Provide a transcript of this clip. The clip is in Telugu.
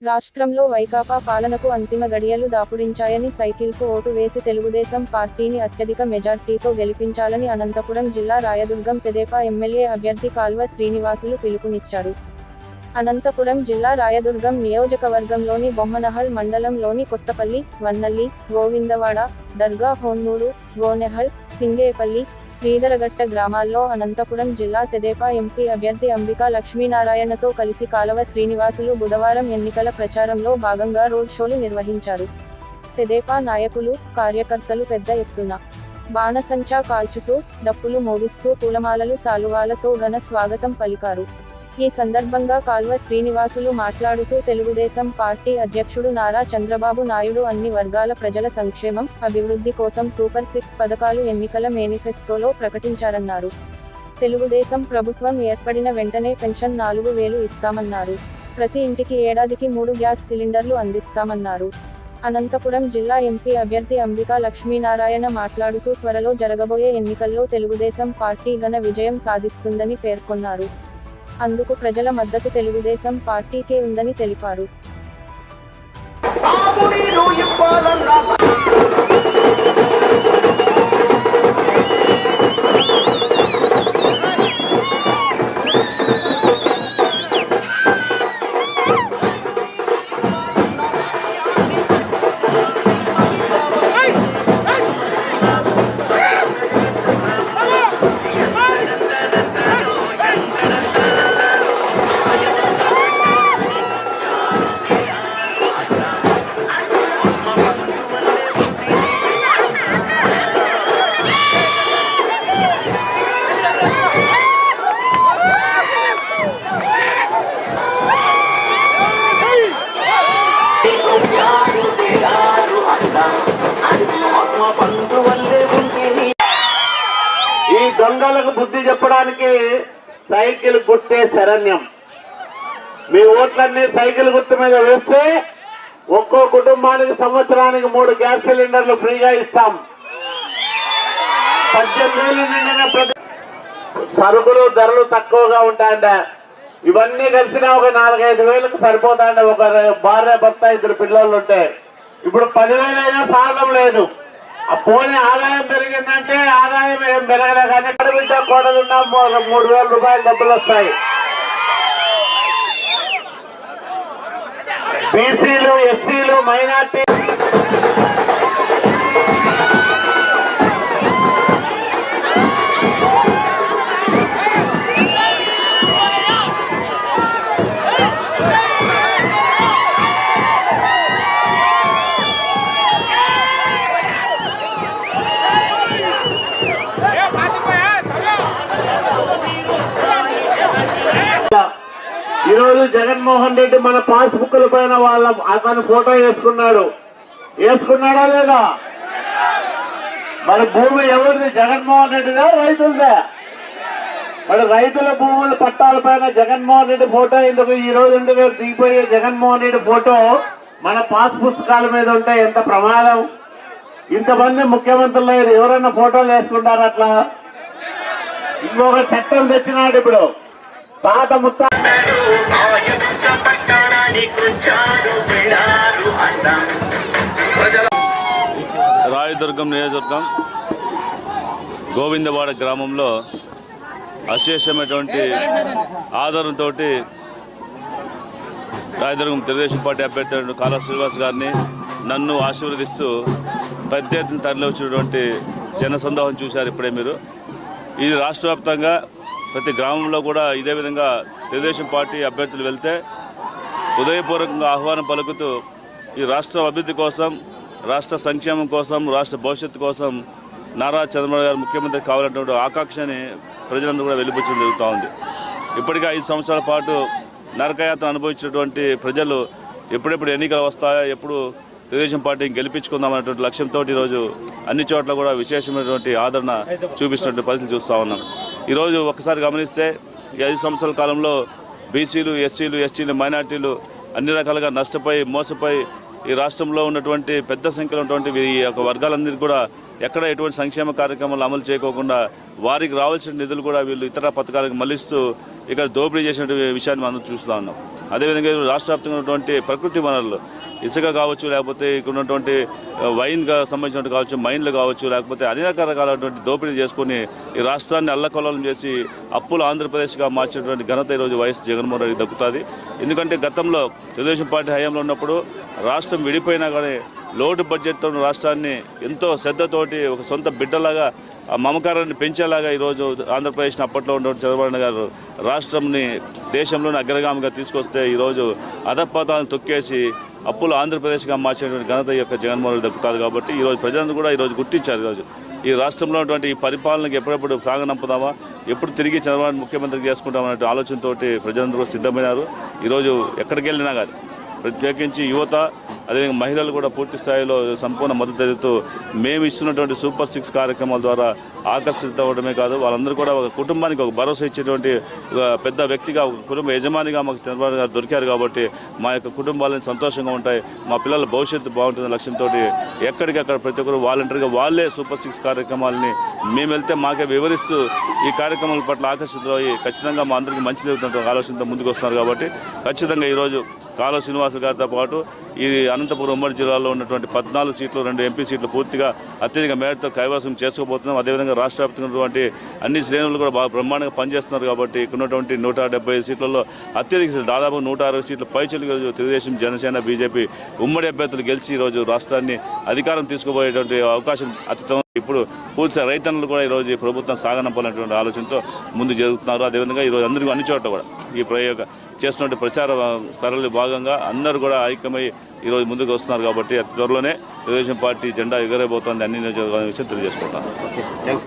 రాష్ట్రంలో వైకాపా పాలనకు అంతిమ గడియలు దాపురించాయని సైకిల్కు ఓటు వేసి తెలుగుదేశం పార్టీని అత్యధిక మెజార్టీతో గెలిపించాలని అనంతపురం జిల్లా రాయదుర్గం తెదేపా ఎమ్మెల్యే అభ్యర్థి కాల్వ శ్రీనివాసులు పిలుపునిచ్చారు. అనంతపురం జిల్లా రాయదుర్గం నియోజకవర్గంలోని బొమ్మనహల్ మండలంలోని కొత్తపల్లి, వన్నల్లి, గోవిందవాడ, దర్గా హోన్నూరు, గోనెహల్, సింగేపల్లి, శ్రీధరగట్ట గ్రామాల్లో అనంతపురం జిల్లా తెదేపా ఎంపీ అభ్యర్థి అంబికా లక్ష్మీనారాయణతో కలిసి కాలవ శ్రీనివాసులు బుధవారం ఎన్నికల ప్రచారంలో భాగంగా రోడ్ షోలు నిర్వహించారు. తెదేపా నాయకులు, కార్యకర్తలు పెద్ద ఎత్తున బాణసంచా కాల్చుతూ, డప్పులు మోగిస్తూ పూలమాలలు సాలువాలతో ఘన స్వాగతం పలికారు. ఈ సందర్భంగా కాల్వ శ్రీనివాసులు మాట్లాడుతూ తెలుగుదేశం పార్టీ అధ్యక్షుడు నారా చంద్రబాబు నాయుడు అన్ని వర్గాల ప్రజల సంక్షేమం, అభివృద్ధి కోసం సూపర్ 6 పథకాలు ఎన్నికల మేనిఫెస్టోలో ప్రకటించారన్నారు. తెలుగుదేశం ప్రభుత్వం ఏర్పడిన వెంటనే పెన్షన్ 4000 ఇస్తామన్నారు. ప్రతి ఇంటికి ఏడాదికి 3 గ్యాస్ సిలిండర్లు అందిస్తామన్నారు. అనంతపురం జిల్లా ఎంపీ అభ్యర్థి అంబికా లక్ష్మీనారాయణ మాట్లాడుతూ త్వరలో జరగబోయే ఎన్నికల్లో తెలుగుదేశం పార్టీ ఘన విజయం సాధిస్తుందని పేర్కొన్నారు. అందుకు ప్రజల మద్దతు తెలుగుదేశం పార్టీకే ఉందని తెలిపారు. ఈ దొంగలకు బుద్ధి చెప్పడానికి సైకిల్ గుర్తే శరణ్యం. మీ ఓట్లన్నీ సైకిల్ గుర్తు మీద వేస్తే ఒక్కో కుటుంబానికి సంవత్సరానికి 3 గ్యాస్ సిలిండర్లు ఫ్రీగా ఇస్తాం. 18 ఏళ్ళు నిండిన ప్రతి సరుకులు ధరలు తక్కువగా ఉంటాయంట. ఇవన్నీ కలిసిన ఒక 4-5 వేలకు సరిపోతాయంట. ఒక భార్య భర్త 2 పిల్లలు ఉంటే ఇప్పుడు 10,000 అయినా సాధం లేదు. పోనీ ఆదాయం పెరిగిందంటే ఆదాయం ఏం పెరగలే, కానీ బిడ్డ కోడలున్నా 3,000 రూపాయలు డబ్బులు వస్తాయి. బీసీలు, ఎస్సీలు, మైనార్టీ ఈరోజు జగన్మోహన్ రెడ్డి మన పాస్బుక్ల పైన అతను ఫోటో వేసుకున్నాడా లేదా? మరి భూమి ఎవరిది? జగన్మోహన్ రెడ్డిదా, రైతులదా? మరి రైతుల భూముల పట్టాల పైన జగన్మోహన్ రెడ్డి ఫోటో ఎందుకు? ఈ రోజు దిగిపోయే జగన్మోహన్ రెడ్డి ఫోటో మన పాస్ పుస్తకాల మీద ఉంటే ఎంత ప్రమాదం. ఇంతమంది ముఖ్యమంత్రులు ఎవరన్నా ఫోటోలు వేసుకుంటారు అట్లా? ఇంకొక చట్టం తెచ్చినాడు ఇప్పుడు. పాత ముత్త రాయదుర్గం నియోజకవర్గం గోవిందవాడ గ్రామంలో అశేషమైనటువంటి ఆదరణతో రాయదుర్గం తెలుగుదేశం పార్టీ అభ్యర్థి కాల్వ శ్రీనివాస్ గారిని నన్ను ఆశీర్వదిస్తూ పెద్ద ఎత్తున తరలి వచ్చినటువంటి జనసందోహం చూశారు ఇప్పుడే మీరు. ఇది రాష్ట్ర వ్యాప్తంగా ప్రతి గ్రామంలో కూడా ఇదే విధంగా తెలుగుదేశం పార్టీ అభ్యర్థులు వెళ్తే హృదయపూర్వకంగా ఆహ్వానం పలుకుతూ ఈ రాష్ట్ర అభివృద్ధి కోసం, రాష్ట్ర సంక్షేమం కోసం, రాష్ట్ర భవిష్యత్తు కోసం నారా చంద్రబాబు గారు ముఖ్యమంత్రి కావాలన్నటువంటి ఆకాంక్షని ప్రజలందరూ కూడా వెలిబుచ్చడం జరుగుతూ ఉంది. ఇప్పటికే 5 సంవత్సరాల పాటు నరకయాత్ర అనుభవించినటువంటి ప్రజలు ఎప్పుడెప్పుడు ఎన్నికలు వస్తాయో, ఎప్పుడు తెలుగుదేశం పార్టీని గెలిపించుకుందామనేటువంటి లక్ష్యంతో ఈరోజు అన్ని చోట్ల కూడా విశేషమైనటువంటి ఆదరణ చూపిస్తున్నటువంటి పరిస్థితి చూస్తూ ఉన్నాం. ఈరోజు ఒక్కసారి గమనిస్తే ఈ 5 సంవత్సరాల కాలంలో బీసీలు, ఎస్సీలు, ఎస్టీలు, మైనార్టీలు అన్ని రకాలుగా నష్టపోయి, మోసపోయి ఈ రాష్ట్రంలో ఉన్నటువంటి పెద్ద సంఖ్యలో ఉన్నటువంటి ఈ యొక్క వర్గాలందరికీ కూడా ఎక్కడ ఎటువంటి సంక్షేమ కార్యక్రమాలు అమలు చేయకోకుండా వారికి రావాల్సిన నిధులు కూడా వీళ్ళు ఇతర పథకాలకు మళ్లిస్తూ ఇక్కడ దోపిడీ చేసిన విషయాన్ని మనం చూస్తూ ఉన్నాం. అదేవిధంగా ఈరోజు రాష్ట్ర వ్యాప్తంగా ఉన్నటువంటి ప్రకృతి వనరులు ఇసుక కావచ్చు, లేకపోతే ఇక్కడ ఉన్నటువంటి వైన్గా సంబంధించినట్టు కావచ్చు, మైన్లు కావచ్చు, లేకపోతే అన్ని రకాలైనటువంటి దోపిడీ చేసుకుని ఈ రాష్ట్రాన్ని అల్లకల్లోలం చేసి అప్పులు ఆంధ్రప్రదేశ్గా మార్చినటువంటి ఘనత ఈరోజు వైఎస్ జగన్మోహన్ రెడ్డి దక్కుతుంది. ఎందుకంటే గతంలో తెలుగుదేశం పార్టీ హయాంలో ఉన్నప్పుడు రాష్ట్రం విడిపోయినా కానీ లోటు బడ్జెట్తో రాష్ట్రాన్ని ఎంతో శ్రద్ధతోటి ఒక సొంత బిడ్డలాగా ఆ మమకారాన్ని పెంచేలాగా ఈరోజు ఆంధ్రప్రదేశ్ని అప్పట్లో ఉన్న చంద్రబాబు నాయుడు గారు రాష్ట్రంని దేశంలోని అగ్రగామిగా తీసుకొస్తే ఈరోజు అధపాతాలను తొక్కేసి అప్పులు ఆంధ్రప్రదేశ్గా మార్చినటువంటి ఘనత ఈ యొక్క జగన్మోహన్ రెడ్డి దక్కుతుంది. కాబట్టి ఈరోజు ప్రజలందరూ కూడా ఈరోజు గుర్తించారు. ఈరోజు ఈ రాష్ట్రంలో ఉన్నటువంటి ఈ పరిపాలనకి ఎప్పుడెప్పుడు సాగనంపుదామా, ఎప్పుడు తిరిగి చంద్రబాబు ముఖ్యమంత్రి చేసుకుంటామనే ఆలోచనతో ప్రజలందరూ సిద్ధమైనారు. ఈరోజు ఎక్కడికి వెళ్ళినా కానీ ప్రత్యేకించి యువత, అదేవిధంగా మహిళలు కూడా పూర్తి స్థాయిలో సంపూర్ణ మద్దతు తెలుపుతూ మేము ఇస్తున్నటువంటి సూపర్ 6 కార్యక్రమాల ద్వారా ఆకర్షితవడమే కాదు, వాళ్ళందరూ కూడా ఒక కుటుంబానికి ఒక భరోసా ఇచ్చేటువంటి ఒక పెద్ద వ్యక్తిగా, ఒక కుటుంబ యజమానిగా మాకు చంద్రబాబు గారు దొరికారు. కాబట్టి మా యొక్క కుటుంబాలను సంతోషంగా ఉంటాయి, మా పిల్లల భవిష్యత్తు బాగుంటుంది లక్ష్యంతో ఎక్కడికక్కడ ప్రతి ఒక్కరు వాలంటీర్గా వాళ్ళే సూపర్ 6 కార్యక్రమాలని మేము వెళ్తే మాకే వివరిస్తూ ఈ కార్యక్రమాల పట్ల ఆకర్షితులయ్యి ఖచ్చితంగా మా అందరికీ మంచి జరుగుతున్న ఆలోచనతో ముందుకు వస్తున్నారు. కాబట్టి ఖచ్చితంగా ఈరోజు కాలువ శ్రీనివాస్ గారితో పాటు ఈ అనంతపురం ఉమ్మడి జిల్లాలో ఉన్నటువంటి 14 సీట్లు, 2 ఎంపీ సీట్లు పూర్తిగా అత్యధిక మేరతో కైవసం చేసుకోబోతున్నాం. అదేవిధంగా రాష్ట్ర వ్యాప్తంగా ఉన్నటువంటి అన్ని శ్రేణులు కూడా బాగా బ్రహ్మాండంగా పనిచేస్తున్నారు. కాబట్టి ఇక్కడ ఉన్నటువంటి 175 సీట్లలో అత్యధిక సీట్లు, దాదాపు 160 సీట్లు పైచలు తెలుగుదేశం, జనసేన, బీజేపీ ఉమ్మడి అభ్యర్థులు గెలిచి ఈరోజు రాష్ట్రాన్ని అధికారం తీసుకుపోయేటువంటి అవకాశం అత్యుత్తమం. ఇప్పుడు పూర్తిగా రైతన్నులు కూడా ఈరోజు ఈ ప్రభుత్వం సాగనంపాలనేటువంటి ఆలోచనతో ముందు జరుగుతున్నారు. అదేవిధంగా ఈరోజు అందరికీ అన్ని చోట్ల కూడా ఈ చేస్తున్న ప్రచార సరళి భాగంగా అందరూ కూడా ఐక్యమై ఈరోజు ముందుకు వస్తున్నారు. కాబట్టి అతి త్వరలోనే తెలుగుదేశం పార్టీ జెండా ఎగరబోతోంది అన్ని నియోజకవర్గాల విషయం తెలియజేసుకుంటాను.